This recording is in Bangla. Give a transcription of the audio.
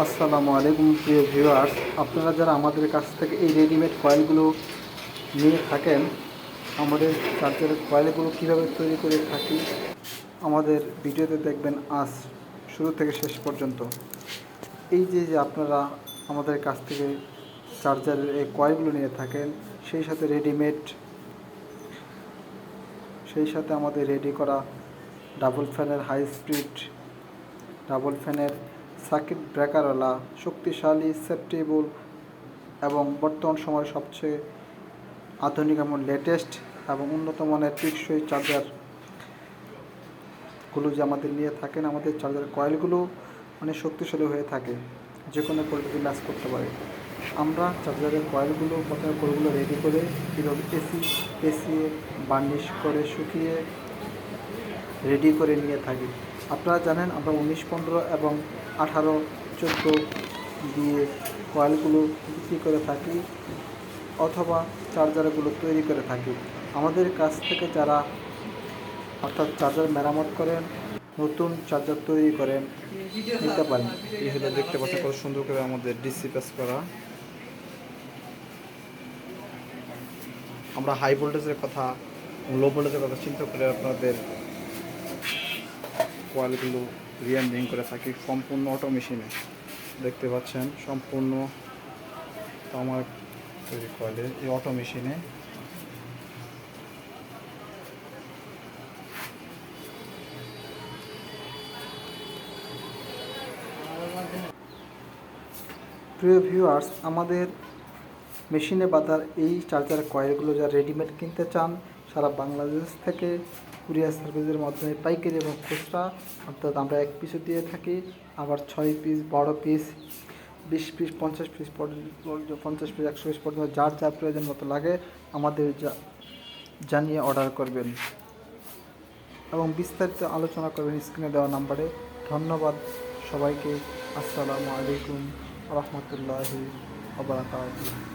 আসসালামু আলাইকুম প্রিয় ভিউয়ার্স, আপনারা যারা আমাদের কাছ থেকে এই রেডিমেড কয়েলগুলো নিয়ে থাকেন, আমাদের চার্জারের কয়েলগুলো কীভাবে তৈরি করে থাকি আমাদের ভিডিওতে দেখবেন আজ শুরু থেকে শেষ পর্যন্ত। এই যে আপনারা আমাদের কাছ থেকে চার্জারের এই কয়েলগুলো নিয়ে থাকেন, সেই সাথে আমাদের রেডি করা ডাবল ফ্যানের হাই স্পিড, ডাবল ফ্যানের সার্কিট ব্রেকারওয়ালা শক্তিশালী সেফটেবল এবং বর্তমান সময়ের সবচেয়ে আধুনিক এবং লেটেস্ট এবং উন্নত মানের টেকসই চার্জারগুলো যে আমাদের নিয়ে থাকেন, আমাদের চার্জার কয়েলগুলো অনেক শক্তিশালী হয়ে থাকে, যে কোনো পরিস্থিতি ম্যাচ করতে পারে। আমরা চার্জারের কয়েলগুলো প্রথমে কয়েলগুলো রেডি করে কীভাবে এসি বার্নিশ করে শুকিয়ে রেডি করে নিয়ে থাকি। আপনারা জানেন আমরা 19, 15 এবং 18, 14 দিয়ে কয়েলগুলো বিক্রি করে থাকি অথবা চার্জারগুলো তৈরি করে থাকি। আমাদের কাছ থেকে যারা অর্থাৎ চার্জার মেরামত করেন, নতুন চার্জার তৈরি করেন, নিতে পারেন। এই হলো দেখতে পাচ্ছেন কত সুন্দর করে আমাদের ডিসি প্যাস করা। আমরা হাই ভোল্টেজের কথা, লো ভোল্টেজের কথা চিন্তা করে আপনাদের কয়েলগুলো রিয়ারিং করে থাকি সম্পূর্ণ অটো মেশিনে। দেখতে পাচ্ছেন সম্পূর্ণ তামার তৈরি কয়েলে এই অটো মেশিনে। প্রিয় ভিউয়ার্স, আমাদের মেশিনে বাঁধার এই চার্জার কয়েলগুলো যারা রেডিমেড কিনতে চান, সারা বাংলাদেশ থেকে কুরিয়ার সার্ভিসের মাধ্যমে পাইকারি এবং খুচরা, অর্থাৎ আমরা 1 পিসও দিয়ে থাকি, আবার 6 piece, 12 piece, 20 piece, 50 piece, 50 piece, 100 piece পর্যন্ত যার যা প্রয়োজন মতো লাগে আমাদের জানিয়ে অর্ডার করবেন এবং বিস্তারিত আলোচনা করবেন স্ক্রিনে দেওয়া নাম্বারে। ধন্যবাদ সবাইকে। আসসালামু আলাইকুম ওয়া রাহমাতুল্লাহি ওয়া বারাকাতুহু।